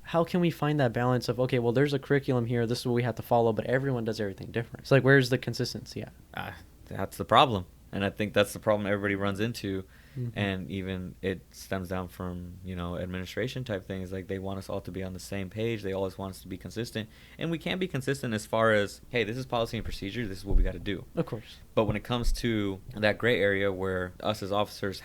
how can we find that balance of, okay, well, there's a curriculum here, this is what we have to follow, but everyone does everything different. It's like, where's the consistency at? That's the problem. And I think that's the problem everybody runs into. Mm-hmm. And even it stems down from, administration type things. Like, they want us all to be on the same page. They always want us to be consistent. And we can be consistent as far as, hey, this is policy and procedure. This is what we got to do. Of course. But when it comes to that gray area where us as officers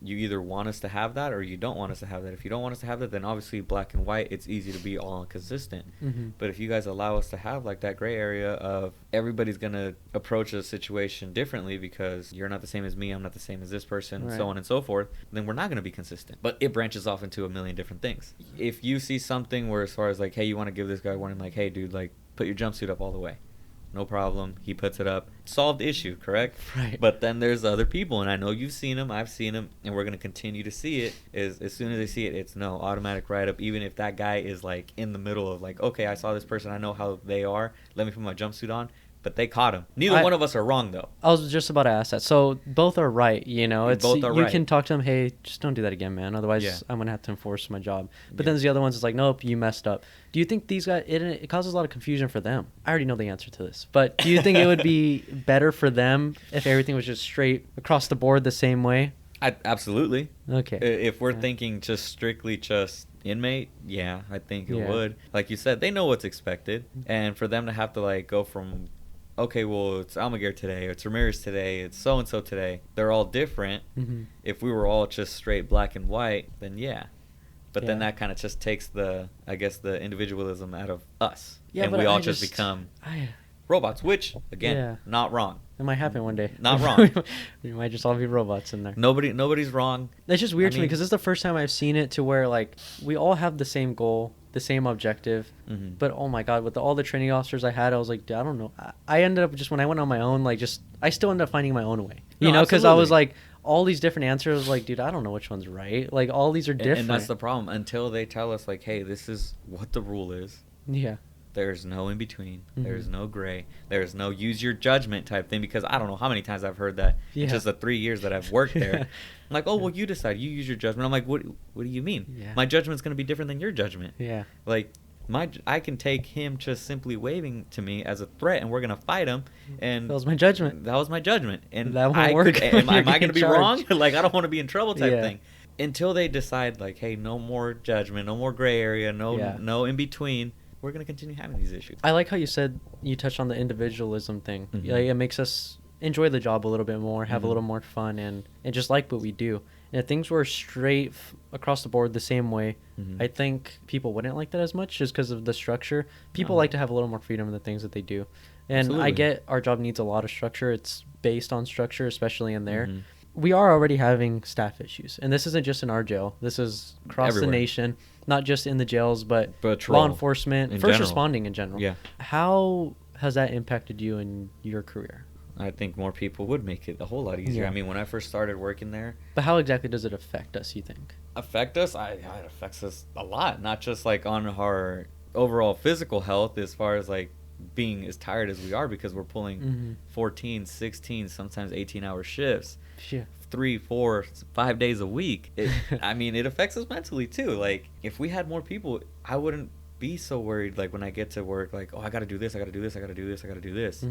you either want us to have that or you don't want us to have that. If you don't want us to have that, then obviously black and white, it's easy to be all consistent. Mm-hmm. But if you guys allow us to have like that gray area of everybody's going to approach a situation differently because you're not the same as me, I'm not the same as this person, right. So on and so forth, then we're not going to be consistent. But it branches off into a million different things. If you see something where as far as like, hey, you want to give this guy warning, like, hey, dude, like, put your jumpsuit up all the way. No problem. He puts it up. Solved issue, correct? Right. But then there's other people, and I know you've seen them, I've seen them, and we're going to continue to see it. Is as soon as they see it, it's no, automatic write-up, even if that guy is, like, in the middle of, like, okay, I saw this person, I know how they are, let me put my jumpsuit on. But they caught him. Neither one of us are wrong, though. I was just about to ask that. So both are right, It's both are you right. can talk to them, hey, just don't do that again, man. Otherwise, I'm gonna have to enforce my job. But then there's the other ones. It's like, nope, you messed up. Do you think these guys? It causes a lot of confusion for them. I already know the answer to this, but do you think it would be better for them if everything was just straight across the board the same way? Absolutely. Okay. If we're thinking just strictly just inmate, yeah, I think it would. Like you said, they know what's expected, and for them to have to like go from, okay, well, it's Almaguer today, it's Ramirez today, it's so-and-so today. They're all different. Mm-hmm. If we were all just straight black and white, then yeah. But then that kind of just takes the individualism out of us. Yeah, and but we all just become robots, which, again, not wrong. It might happen one day. Not wrong. We might just all be robots in there. Nobody's wrong. That's just weird to me because this is the first time I've seen it to where, like, we all have the same goal, the same objective. Mm-hmm. But, oh, my God, with all the training officers I had, I was like, I don't know. I ended up just when I went on my own, like, I still ended up finding my own way. You know, because I was like, all these different answers, I was like, dude, I don't know which one's right. Like, all these are different. And that's the problem. Until they tell us, like, hey, this is what the rule is. Yeah. There's no in between. Mm-hmm. There's no gray. There's no use your judgment type thing, because I don't know how many times I've heard that in just the 3 years that I've worked there. I'm like, oh, well, you decide. You use your judgment. I'm like, what do you mean? Yeah. My judgment's going to be different than your judgment. Yeah. Like, I can take him just simply waving to me as a threat, and we're going to fight him. And that was my judgment. And that won't work. Am I going to be wrong? Like, I don't want to be in trouble type thing. Until they decide, like, hey, no more judgment, no more gray area, no in between. We're going to continue having these issues. I like how you touched on the individualism thing. Mm-hmm. Like, it makes us enjoy the job a little bit more, have a little more fun, and just like what we do. And if things were straight across the board the same way, I think people wouldn't like that as much just because of the structure. People like to have a little more freedom in the things that they do. And Absolutely. I get our job needs a lot of structure. It's based on structure, especially in there. We are already having staff issues. And this isn't just in our jail. This is across the nation. Not just in the jails, but law enforcement, first responding in general. Yeah. How has that impacted you in your career? I think more people would make it a whole lot easier. Yeah. I mean, when I first started working there. But how exactly does it affect us, you think? Affect us? It affects us a lot. Not just like on our overall physical health as far as like being as tired as we are, because we're pulling 14, 16, sometimes 18-hour shifts. Yeah. 3, 4, 5 days a week. I mean, it affects us mentally too. Like, if we had more people, I wouldn't be so worried. Like, when I get to work, like, oh, I got to do this, I got to do this, I got to do this, I got to do this.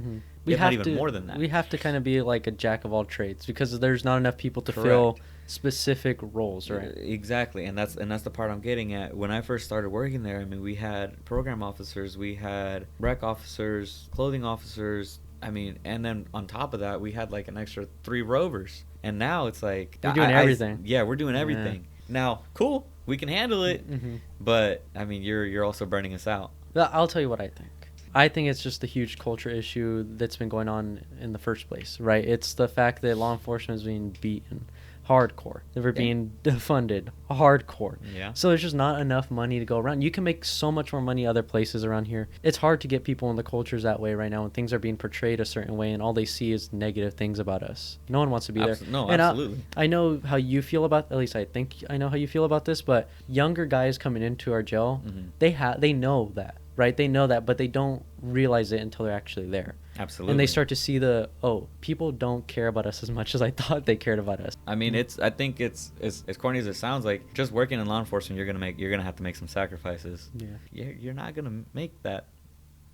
We have not even more than that. We have to kind of be like a jack of all trades because there's not enough people to fill specific roles, right? Exactly, and that's the part I'm getting at. When I first started working there, I mean, we had program officers, we had rec officers, clothing officers. I mean, and then on top of that, we had like an extra 3 rovers. And now it's like we're doing everything. We're doing everything. Now, cool, we can handle it, but I mean, you're also burning us out. I'll tell you what I think. I think it's just a huge culture issue that's been going on in the first place, right? It's the fact that law enforcement is being beaten hardcore. They were being defunded hardcore. Yeah. So there's just not enough money to go around. You can make so much more money other places around here. It's hard to get people in the cultures that way right now when things are being portrayed a certain way and all they see is negative things about us. No one wants to be there. No, and absolutely. I know how you feel about, at least I think I know how you feel about this, but younger guys coming into our jail, they know that. right? They know that, but they don't realize it until they're actually there. Absolutely. And they start to see people don't care about us as much as I thought they cared about us. I mean, I think it's as corny as it sounds, like just working in law enforcement, you're gonna have to make some sacrifices. Yeah. You're not gonna make that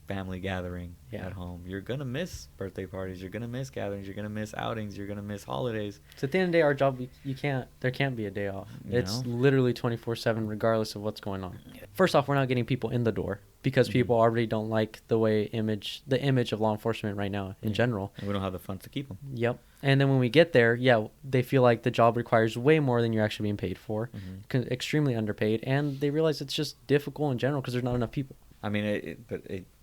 family gathering at home. You're gonna miss birthday parties. You're gonna miss gatherings. You're gonna miss outings. You're gonna miss holidays. So at the end of the day, our job, there can't be a day off. It's literally 24/7, regardless of what's going on. First off, we're not getting people in the door because people already don't like the image of law enforcement right now in general. And we don't have the funds to keep them. Yep. And then when we get there, they feel like the job requires way more than you're actually being paid for, extremely underpaid, and they realize it's just difficult in general because there's not enough people. I mean,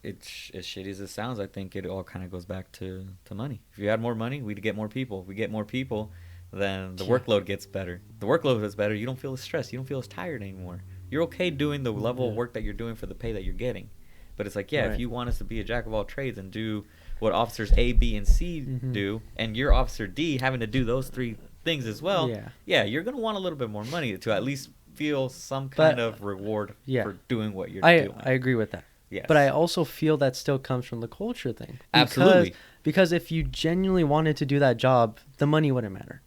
it's as shitty as it sounds. I think it all kind of goes back to money. If you had more money, we'd get more people. If we get more people, then the workload gets better. The workload gets better. You don't feel as stressed. You don't feel as tired anymore. You're okay doing the level of work that you're doing for the pay that you're getting. But it's like, if you want us to be a jack of all trades and do what officers A, B, and C do, and you're Officer D having to do those three things as well, you're going to want a little bit more money to at least feel some kind of reward for doing what you're doing. I agree with that. Yes. But I also feel that still comes from the culture thing. Absolutely. Because if you genuinely wanted to do that job, the money wouldn't matter.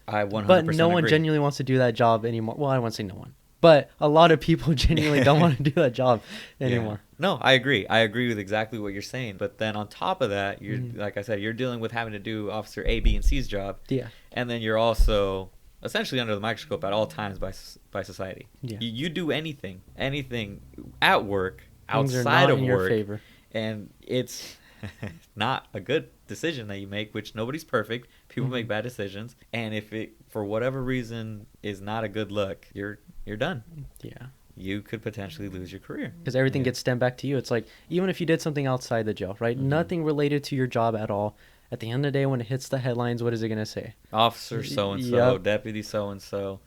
I 100% But no one agree. genuinely wants to do that job anymore. Well, I won't say no one. But a lot of people genuinely don't want to do that job anymore. No, I agree. I agree with exactly what you're saying. But then on top of that, you're like I said, you're dealing with having to do Officer A, B, and C's job. Yeah. And then you're also essentially under the microscope at all times by society. Yeah. You do anything at work, Things outside of in your work, favor. And it's not a good decision that you make, which nobody's perfect. People make bad decisions, and if it for whatever reason is not a good look, you're done. Yeah. You could potentially lose your career because everything gets stemmed back to you. It's like even if you did something outside the jail, right? Nothing related to your job at all. At the end of the day, when it hits the headlines, what is it going to say? Officer so-and-so, deputy so-and-so,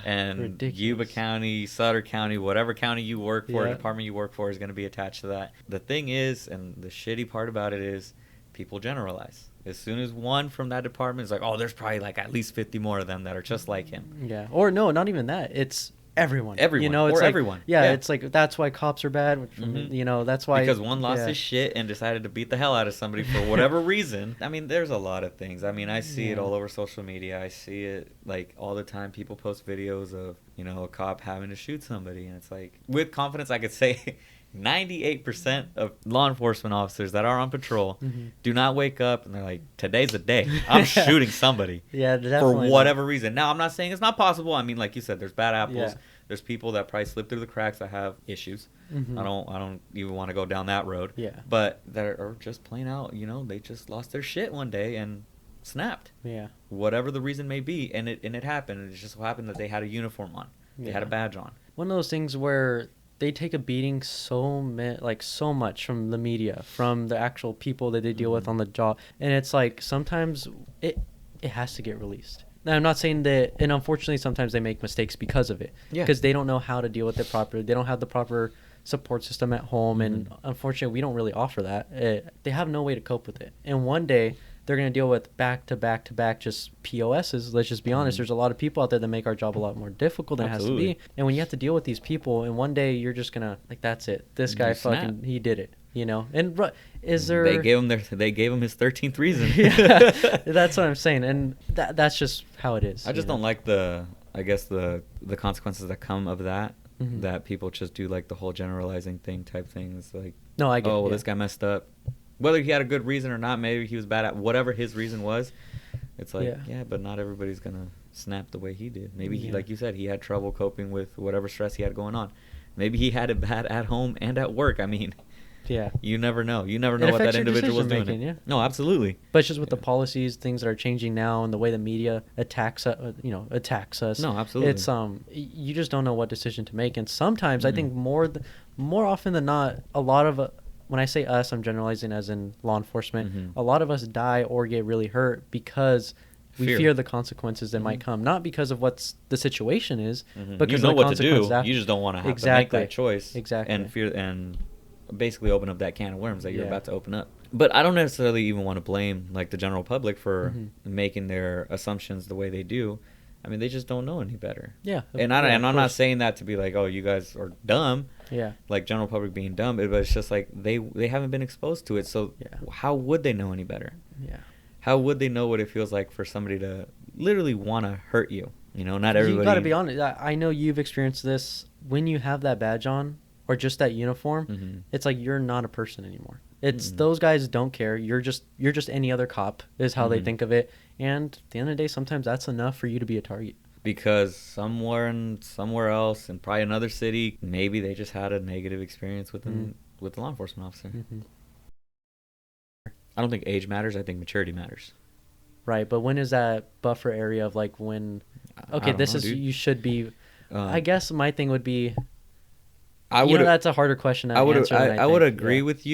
and ridiculous. Yuba County, Sutter County, whatever county you work for, department you work for is going to be attached to that. The thing is, and the shitty part about it is, people generalize. As soon as one from that department is like, oh, there's probably like at least 50 more of them that are just like him. Yeah. Or no, not even that. It's everyone. You know, it's everyone. Yeah, it's like that's why cops are bad. You know, that's why because one lost his shit and decided to beat the hell out of somebody for whatever reason. I mean, there's a lot of things. I mean, I see it all over social media. I see it like all the time. People post videos of a cop having to shoot somebody, and it's like with confidence I could say 98% of law enforcement officers that are on patrol do not wake up and they're like, today's the day. I'm shooting somebody. Yeah, definitely. For whatever reason. Now, I'm not saying it's not possible. I mean, like you said, there's bad apples. Yeah. There's people that probably slip through the cracks that have issues. I don't even want to go down that road. Yeah. But that are just plain out, they just lost their shit one day and snapped. Yeah. Whatever the reason may be, and it happened. It just so happened that they had a uniform on. They had a badge on. One of those things where they take a beating so much from the media, from the actual people that they deal with on the job, and it's like sometimes it has to get released. Now, I'm not saying that, and unfortunately sometimes they make mistakes because of it, because they don't know how to deal with it properly. They don't have the proper support system at home, and unfortunately we don't really offer that. They have no way to cope with it, and one day they're going to deal with back-to-back just POSs. Let's just be honest. There's a lot of people out there that make our job a lot more difficult than it has to be. And when you have to deal with these people, and one day you're just going to, like, that's it. This guy he did it, And is there... They gave him his 13th reason. Yeah, that's what I'm saying. And that's just how it is. I just don't like the consequences that come of that. That people just do, like, the whole generalizing thing type thing. It's like, no, I get oh, well, this guy messed up. Whether he had a good reason or not, maybe he was bad at whatever his reason was. It's like, but not everybody's going to snap the way he did. Maybe he, like you said, he had trouble coping with whatever stress he had going on. Maybe he had it bad at home and at work. I mean, you never know. You never know what that individual was doing. No, absolutely. But it's just with the policies, things that are changing now, and the way the media attacks us. No, absolutely. It's you just don't know what decision to make, and sometimes I think more often than not, a lot of when I say us, I'm generalizing as in law enforcement. A lot of us die or get really hurt because we fear the consequences that might come, not because of what the situation is, but because you know of the what to do. After. You just don't want to have to make that choice, and fear and basically open up that can of worms that you're about to open up. But I don't necessarily even want to blame like the general public for making their assumptions the way they do. I mean, they just don't know any better. Yeah. And I'm not saying that to be like, oh, you guys are dumb. Yeah. Like general public being dumb, but it's just like they haven't been exposed to it. So how would they know any better? Yeah. How would they know what it feels like for somebody to literally want to hurt you? You know, not everybody. You got to be honest. I know you've experienced this. When you have that badge on or just that uniform, Mm-hmm. it's like you're not a person anymore. It's those guys don't care. You're just any other cop is how they think of it. And at the end of the day, sometimes that's enough for you to be a target. Because somewhere else, in probably another city, maybe they just had a negative experience with the law enforcement officer. Mm-hmm. I don't think age matters. I think maturity matters. Right, but when is that buffer area of like when? Okay, this is dude. You should be. I guess my thing would be. That's a harder question to answer. I would agree with you.